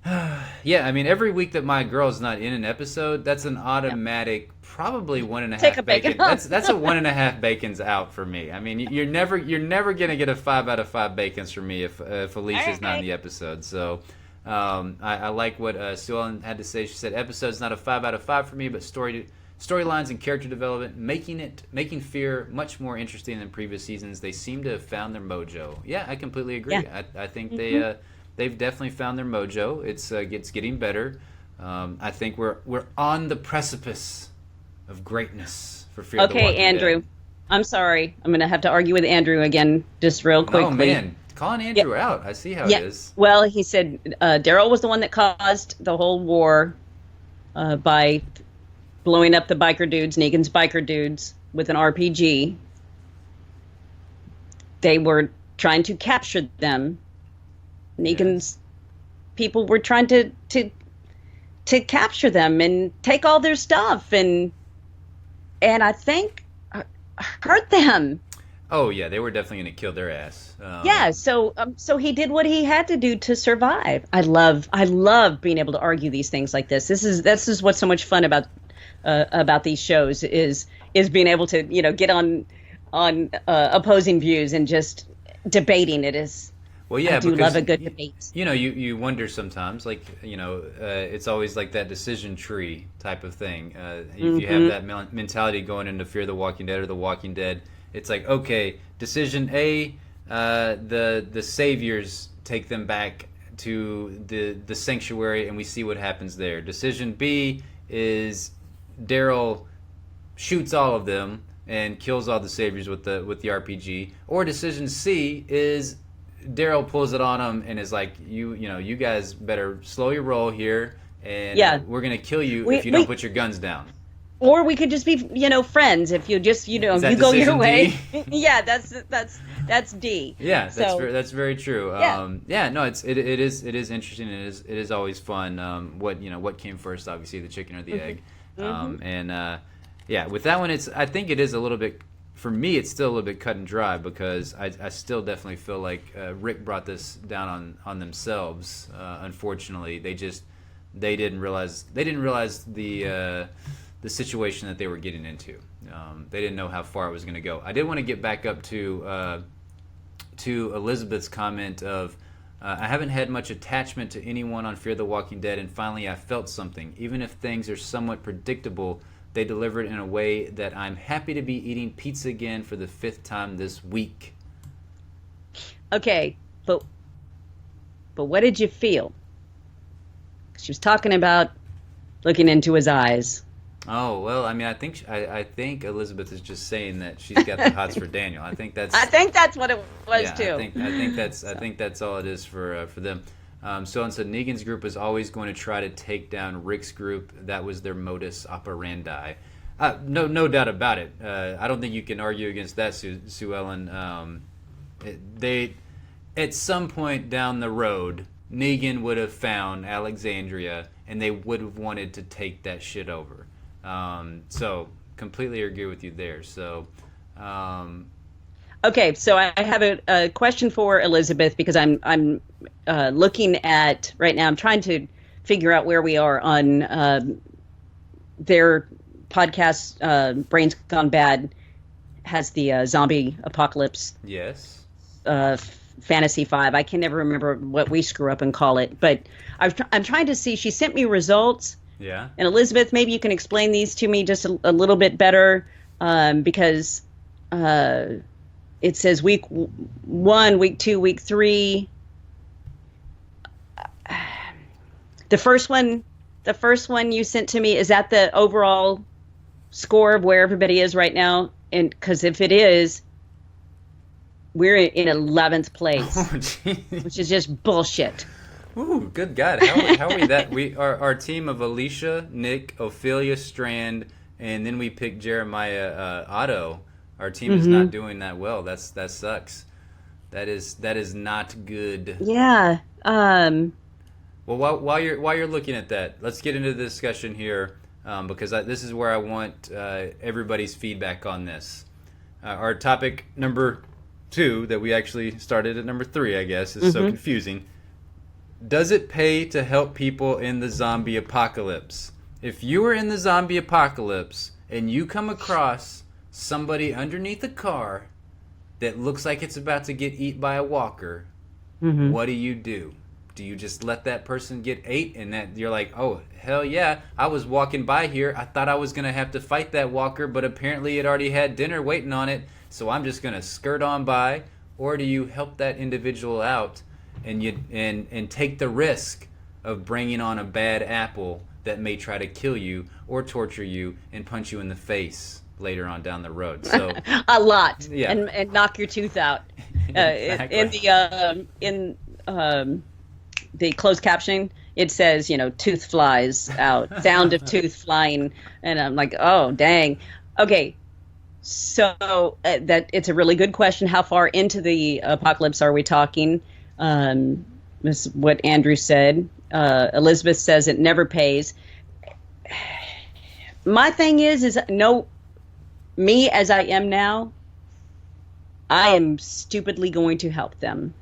Yeah, I mean, every week that my girl's not in an episode, that's an automatic, probably 1.5 Take a bacon. bacon. That's a 1.5 bacons out for me. I mean, you're never gonna get a 5 out of 5 bacons from me if Alicia's not in the episode. So I like what Sue Ellen had to say. She said, episode's not a 5 out of 5 for me, but storylines and character development making Fear much more interesting than previous seasons. They seem to have found their mojo. Yeah, I completely agree. Yeah. I think they've definitely found their mojo. It's getting better. I think we're on the precipice of greatness for Fear the Walking Okay, Andrew. Dead. I'm sorry. I'm going to have to argue with Andrew again just real quickly. Oh, man. Calling Andrew out. I see how it is. Well, he said Daryl was the one that caused the whole war by blowing up the biker dudes, Negan's biker dudes, with an RPG. They were trying to capture them. Negan's people were trying to capture them and take all their stuff and I think hurt them. Oh yeah, they were definitely going to kill their ass. So he did what he had to do to survive. I love being able to argue these things like this. This is what's so much fun about these shows is being able to get on opposing views and just debating it is. Well, yeah, I do because, love a good debate. You wonder sometimes, like, it's always like that decision tree type of thing. If you have that mentality going into Fear the Walking Dead or The Walking Dead, it's like, okay, decision A, the saviors take them back to the sanctuary and we see what happens there. Decision B is Daryl shoots all of them and kills all the saviors with the RPG. Or decision C is Daryl pulls it on him and is like, you guys better slow your roll here. and Yeah. we're gonna kill you We- if you don't we- put your guns down. Or we could just be, friends. If you just, Is that you go your decision way. D? Yeah, that's D. Yeah, So, that's very true. Yeah. No, it is interesting. It is always fun. What came first? Obviously, the chicken or the egg. With that one, I think it is a little bit. For me, it's still a little bit cut and dry because I still definitely feel like Rick brought this down on themselves. Unfortunately, they didn't realize the situation that they were getting into. They didn't know how far it was going to go. I did want to get back up to Elizabeth's comment of, I haven't had much attachment to anyone on Fear the Walking Dead, and finally I felt something. Even if things are somewhat predictable, they delivered in a way that I'm happy to be eating pizza again for the 5th time this week. okay, but what did you feel? She was talking about looking into his eyes. Oh well, I mean, I think Elizabeth is just saying that she's got the hots for Daniel. I think that's what it was too. I think that's all it is for them. So and so Negan's group is always going to try to take down Rick's group. That was their modus operandi. No doubt about it. I don't think you can argue against that, Sue Ellen. They at some point down the road, Negan would have found Alexandria, and they would have wanted to take that shit over. So completely agree with you there. So, Okay, so I have a question for Elizabeth because I'm looking at right now. I'm trying to figure out where we are on their podcast. Brains Gone Bad has the zombie apocalypse. yes. Fantasy 5. I can never remember what we screw up and call it, but I'm trying to see. She sent me results. Yeah. And Elizabeth, maybe you can explain these to me just a little bit better, because it says week 1, week 2, week 3. The first one you sent to me, is that the overall score of where everybody is right now? And because if it is, we're in 11th place, which is just bullshit. Ooh, good God! How are we that? We are our team of Alicia, Nick, Ophelia, Strand, and then we picked Jeremiah Otto. Our team is not doing that well. That sucks. That is not good. Yeah. Well, while you're looking at that, let's get into the discussion here, because this is where I want everybody's feedback on this. Our topic number 2 that we actually started at number 3, I guess, is so confusing. Does it pay to help people in the zombie apocalypse? If you are in the zombie apocalypse and you come across somebody underneath a car that looks like it's about to get eaten by a walker, what do? Do you just let that person get ate and that you're like, oh, hell yeah, I was walking by here. I thought I was going to have to fight that walker, but apparently it already had dinner waiting on it, so I'm just going to skirt on by? Or do you help that individual out and take the risk of bringing on a bad apple that may try to kill you or torture you and punch you in the face later on down the road? So a lot, yeah. and knock your tooth out. Exactly. In the closed captioning, it says, tooth flies out, sound of tooth flying, and I'm like, oh dang. Okay, so that it's a really good question. How far into the apocalypse are we talking? This is what Andrew said. Elizabeth says it never pays. My thing is no, me as I am now, I am stupidly going to help them.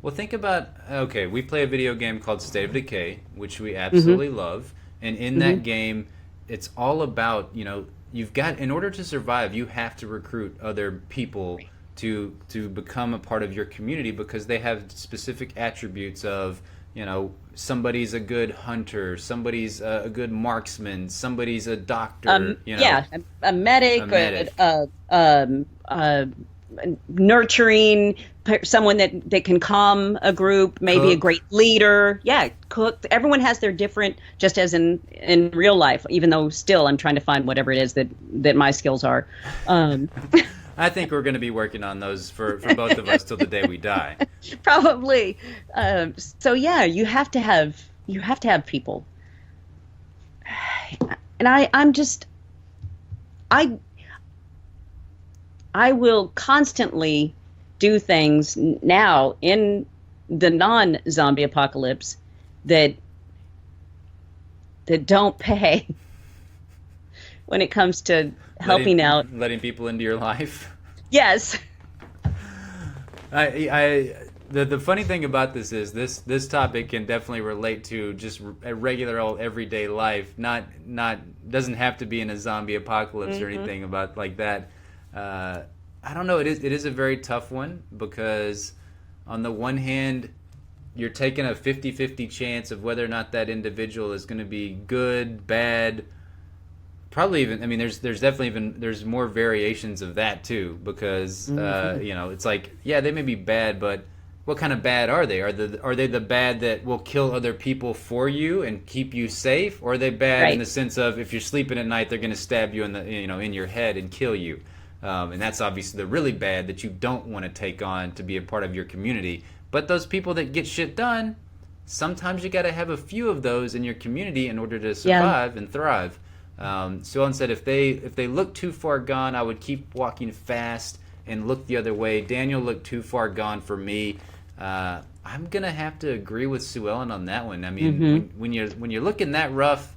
Well, think about, okay, we play a video game called State of Decay, which we absolutely love. And in that game, it's all about, you've got, in order to survive, you have to recruit other people to become a part of your community because they have specific attributes of, somebody's a good hunter, somebody's a good marksman, somebody's a doctor. Yeah, a medic. Nurturing, someone that can calm a group, maybe a great leader. Yeah, cook. Everyone has their different, just as in real life, even though still I'm trying to find whatever it is that my skills are. I think we're going to be working on those for both of us till the day we die. Probably. So yeah, you have to have people. and I'm just I I will constantly do things now in the non-zombie apocalypse that don't pay when it comes to helping out. letting people into your life. Yes. The funny thing about this is this topic can definitely relate to just a regular old everyday life. Not doesn't have to be in a zombie apocalypse or anything about like that. I don't know. It is a very tough one because on the one hand, you're taking a 50-50 chance of whether or not that individual is going to be good, bad. Probably even. I mean, there's definitely there's more variations of that too because it's like they may be bad, but what kind of bad are they? Are they the bad that will kill other people for you and keep you safe, or are they bad in the sense of if you're sleeping at night, they're going to stab you in the in your head and kill you, and that's obviously the really bad that you don't want to take on to be a part of your community. But those people that get shit done, sometimes you got to have a few of those in your community in order to survive and thrive. So instead, if they look too far gone, I would keep walking fast and look the other way. Daniel looked too far gone for me. I'm gonna have to agree with Sue Ellen on that one. I mean, when you're looking that rough,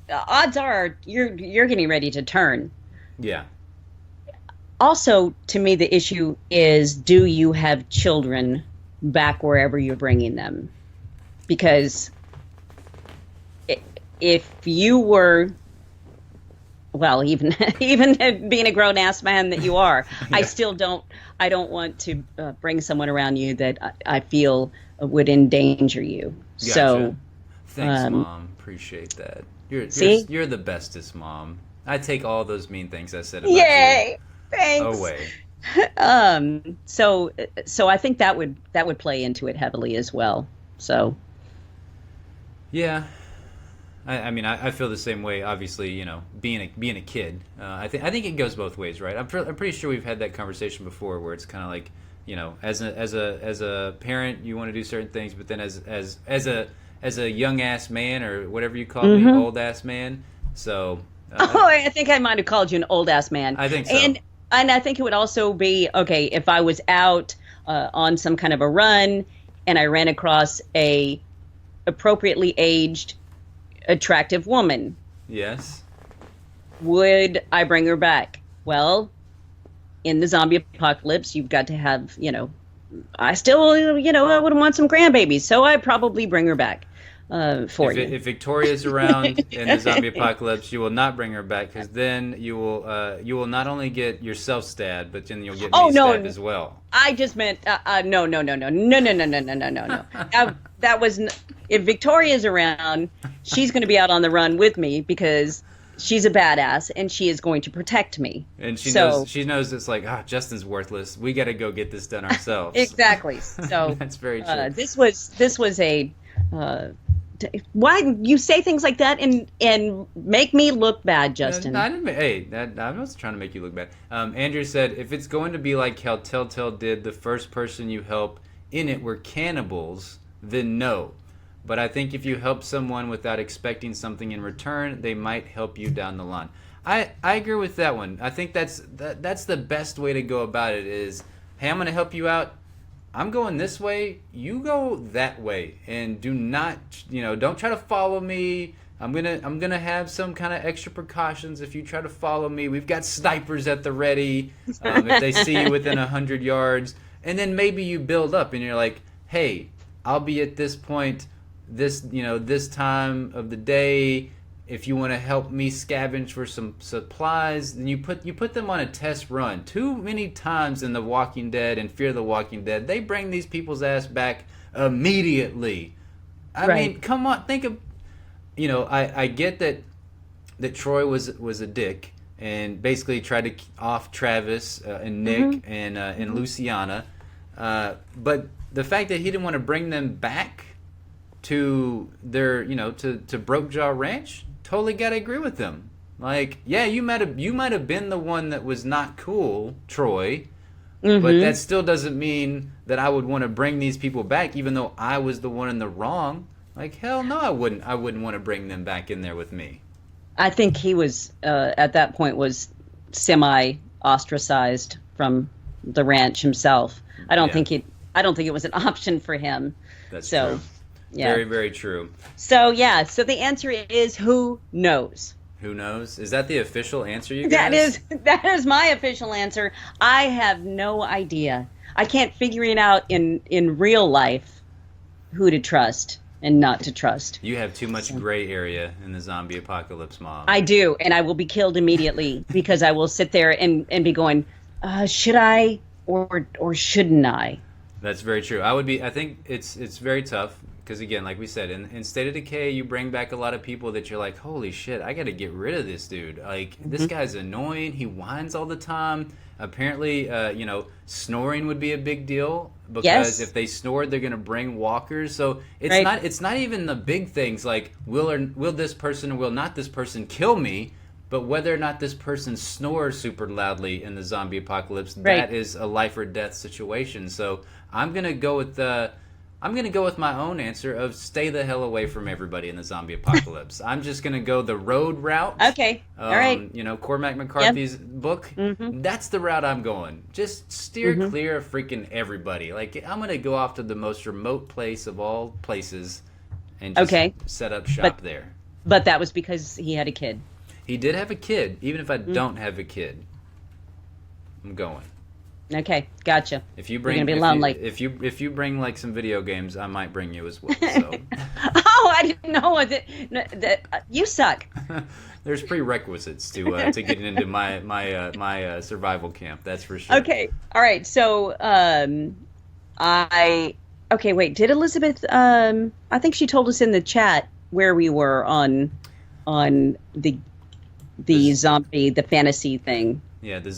odds are you're getting ready to turn. Yeah. Also, to me, the issue is: do you have children back wherever you're bringing them? Because if you were, well, even being a grown ass man that you are, I still don't. I don't want to bring someone around you that I feel would endanger you. Gotcha. So, thanks, Mom. Appreciate that. You're the bestest mom. I take all those mean things I said about Yay! you. Thanks. Away. So I think that would play into it heavily as well. So. Yeah. I mean, I feel the same way. Obviously, being a kid, I think it goes both ways, right? I'm pretty sure we've had that conversation before, where it's kind of like, as a parent, you want to do certain things, but then as a young ass man or whatever you call me, old ass man. So. I think I might have called you an old ass man. I think so. And I think it would also be okay if I was out on some kind of a run and I ran across a appropriately aged, attractive woman. Yes. Would I bring her back? Well, in the zombie apocalypse, you've got to have, I still, I would want some grandbabies, so I'd probably bring her back for you. If Victoria's around in the zombie apocalypse, you will not bring her back because then you will not only get yourself stabbed, but then you'll get me stabbed as well. I just meant no. That was if Victoria's around, she's going to be out on the run with me because she's a badass and she is going to protect me. And she knows it's like, Justin's worthless. We got to go get this done ourselves. Exactly. So that's very true. This was a. Why you say things like that and make me look bad, Justin? I wasn't trying to make you look bad. Andrew said, if it's going to be like how Telltale did, the first person you help in it were cannibals, then no. But I think if you help someone without expecting something in return, they might help you down the line. I agree with that one. I think that's the best way to go about it is, hey, I'm going to help you out. I'm going this way, you go that way, and do not, don't try to follow me. I'm gonna have some kind of extra precautions if you try to follow me. We've got snipers at the ready if they see you within 100 yards, and then maybe you build up and you're like, hey, I'll be at this point, this time of the day. If you want to help me scavenge for some supplies, then you put them on a test run. Too many times in The Walking Dead and Fear the Walking Dead, they bring these people's ass back immediately. I mean, come on, think of, I get that Troy was a dick and basically tried to off Travis and Nick and Luciana, but the fact that he didn't want to bring them back to their, to Brokejaw Ranch. Totally gotta agree with them. Like, yeah, you might have been the one that was not cool, Troy, but that still doesn't mean that I would want to bring these people back, even though I was the one in the wrong. Like, hell no, I wouldn't want to bring them back in there with me. I think he was at that point was semi ostracized from the ranch himself. Yeah, I don't think it was an option for him. that's So, true. yeah. Very, very true. So, yeah. So the answer is who knows? Who knows? Is that the official answer, you That guys? is my official answer. I have no idea. I can't figure it out in real life who to trust and not to trust. You have too much gray area in the zombie apocalypse, Mom. I do, and I will be killed immediately because I will sit there and be going, should I or shouldn't I? That's very true. I think it's very tough because again, like we said, in State of Decay, you bring back a lot of people that you're like, holy shit, I got to get rid of this dude. Like this guy's annoying. He whines all the time. Apparently, snoring would be a big deal because Yes. if they snored, they're gonna bring walkers. So Right. it's not even the big things like will this person or will not this person kill me. But whether or not this person snores super loudly in the zombie apocalypse, Right. that is a life or death situation. So I'm gonna go with my own answer of stay the hell away from everybody in the zombie apocalypse. I'm just gonna go the road route. Okay. All right. Cormac McCarthy's book. Mm-hmm. That's the route I'm going. Just steer clear of freaking everybody. Like I'm gonna go off to the most remote place of all places, and just Okay. set up shop there. But that was because he had a kid. He did have a kid. Even if I Mm. don't have a kid, I'm going. Okay, gotcha. If you You're bring, gonna be if lonely. you bring like some video games, I might bring you as well. So Oh, I didn't know that you suck. there's prerequisites to getting into my survival camp. That's for sure. Okay. All right. So, okay, wait. Did Elizabeth? I think she told us in the chat where we were on the zombie, the fantasy thing. Yeah, the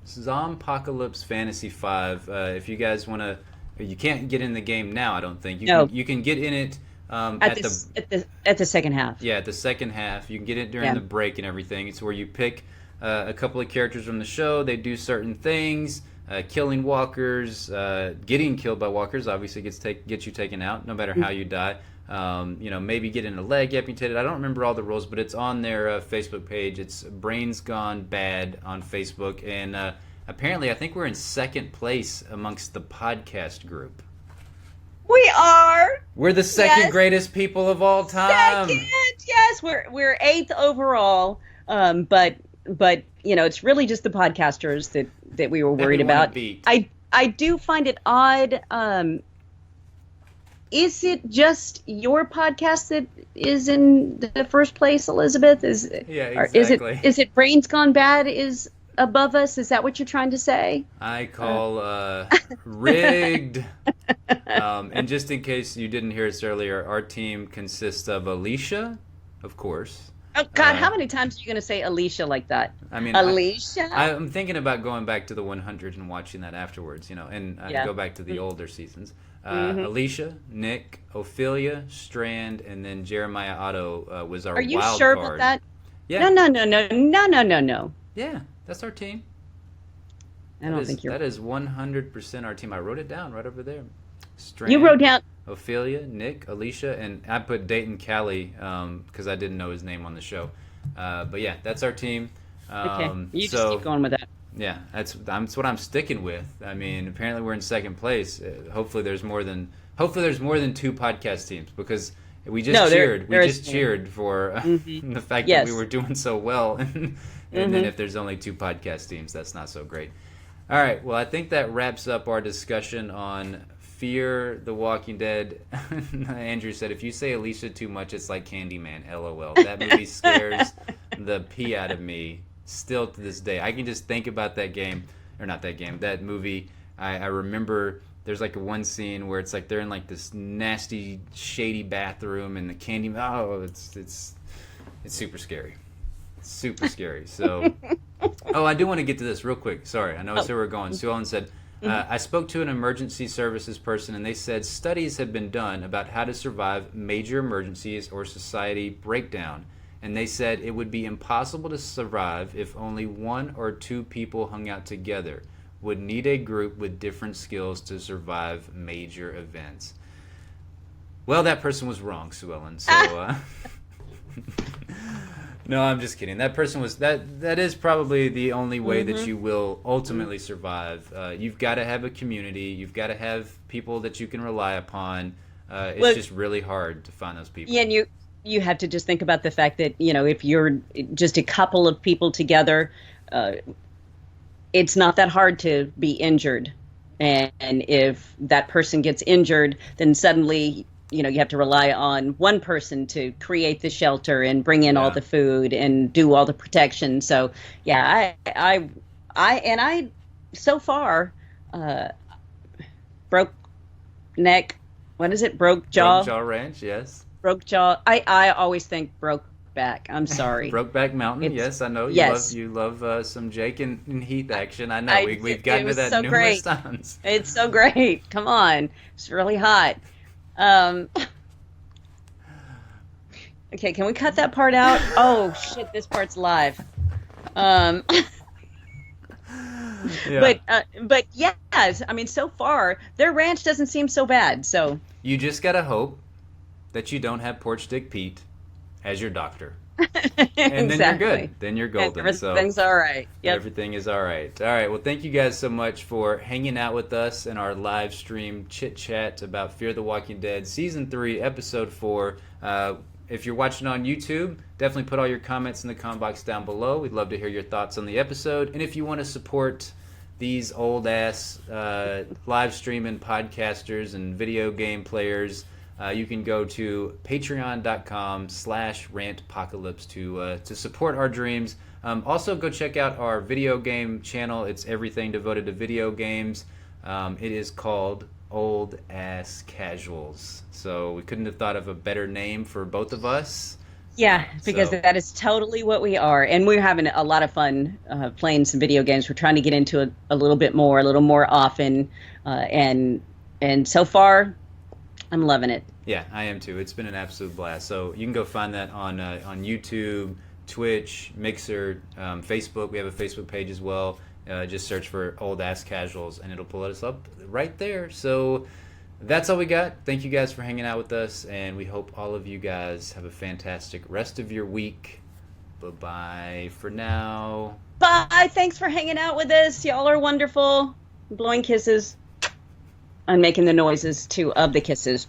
Zompocalypse Fantasy 5. If you guys want to, you can't get in the game now. I don't think No. You can get in it At the second half. Yeah, at the second half. You can get it during the break and everything. It's where you pick a couple of characters from the show. They do certain things, killing walkers, getting killed by walkers. Obviously, gets you taken out, no matter how you die. Maybe getting a leg amputated. I don't remember all the rules, but it's on their Facebook page. It's Brains Gone Bad on Facebook, and apparently, I think we're in second place amongst the podcast group. We are. We're the second Yes. greatest people of all time. Second, yes, we're eighth overall. But it's really just the podcasters that we were worried we wanna about. beat. I do find it odd. Is it just your podcast that is in the first place, Elizabeth? Yeah, or exactly. Is it Brains Gone Bad is above us? Is that what you're trying to say? I call rigged. And just in case you didn't hear us earlier, our team consists of Alicia, of course. Oh God, how many times are you going to say Alicia like that? I mean, Alicia. I'm thinking about going back to the 100 and watching that afterwards, and go back to the older seasons. Alicia, Nick, Ophelia, Strand, and then Jeremiah Otto was our Are you wild sure card. about that? Yeah. No. Yeah, that's our team. I don't think you're. That is 100% our team. I wrote it down right over there. Strand, You wrote down. Ophelia, Nick, Alicia, and I put Dayton Callie because I didn't know his name on the show. But yeah, that's our team. Okay, you just keep going with that. Yeah, that's what I'm sticking with. I mean, apparently we're in second place. Hopefully there's more than two podcast teams because we just cheered. We just cheered for the fact that we were doing so well, and then if there's only two podcast teams, that's not so great. All right, well I think that wraps up our discussion on Fear the Walking Dead. Andrew said, if you say Alicia too much, it's like Candyman. LOL. That movie scares the pee out of me. Still to this day, I can just think about that movie. I remember there's like one scene where it's like they're in like this nasty, shady bathroom, and the candy. Oh, it's super scary. It's super scary. So, I do want to get to this real quick. Sorry, I know it's where we're going. Sue Ellen said, I spoke to an emergency services person, and they said studies have been done about how to survive major emergencies or society breakdown. And they said it would be impossible to survive if only one or two people hung out together. Would need a group with different skills to survive major events. Well, that person was wrong, Sue Ellen. So, no, I'm just kidding. That person was that is probably the only way that you will ultimately survive. You've got to have a community. You've got to have people that you can rely upon. It's just really hard to find those people. Yeah, and you have to just think about the fact that, if you're just a couple of people together, it's not that hard to be injured. And if that person gets injured, then suddenly, you have to rely on one person to create the shelter and bring in all the food and do all the protection. So, yeah, I so far, broke neck. What is it? Broke jaw? Broke jaw ranch, yes. Broke jaw. I always think broke back. I'm sorry. Brokeback Mountain, yes, I know. You love some Jake and Heath action. I know. We've gotten to that so numerous times. It's so great. Come on. It's really hot. Okay, can we cut that part out? Oh, shit, this part's live. But yes, I mean, so far, their ranch doesn't seem so bad, so. You just gotta hope that you don't have Porch Dick Pete as your doctor. And then you're good. Then you're golden. Everything's all right. Yep. Everything is all right. All right. Well, thank you guys so much for hanging out with us in our live stream chit chat about Fear the Walking Dead Season 3, Episode 4. If you're watching on YouTube, definitely put all your comments in the comment box down below. We'd love to hear your thoughts on the episode. And if you want to support these old-ass live streaming podcasters and video game players, you can go to patreon.com/rantpocalypse to support our dreams. Also, go check out our video game channel. It's everything devoted to video games. It is called Old Ass Casuals. So we couldn't have thought of a better name for both of us. Yeah, because that is totally what we are. And we're having a lot of fun playing some video games. We're trying to get into it a little more often. And so far, I'm loving it. Yeah, I am too. It's been an absolute blast. So you can go find that on YouTube, Twitch, Mixer, Facebook. We have a Facebook page as well. Just search for Old Ass Casuals, and it'll pull us up right there. So that's all we got. Thank you guys for hanging out with us, and we hope all of you guys have a fantastic rest of your week. Bye-bye for now. Bye. Thanks for hanging out with us. Y'all are wonderful. Blowing kisses and making the noises, too, of the kisses.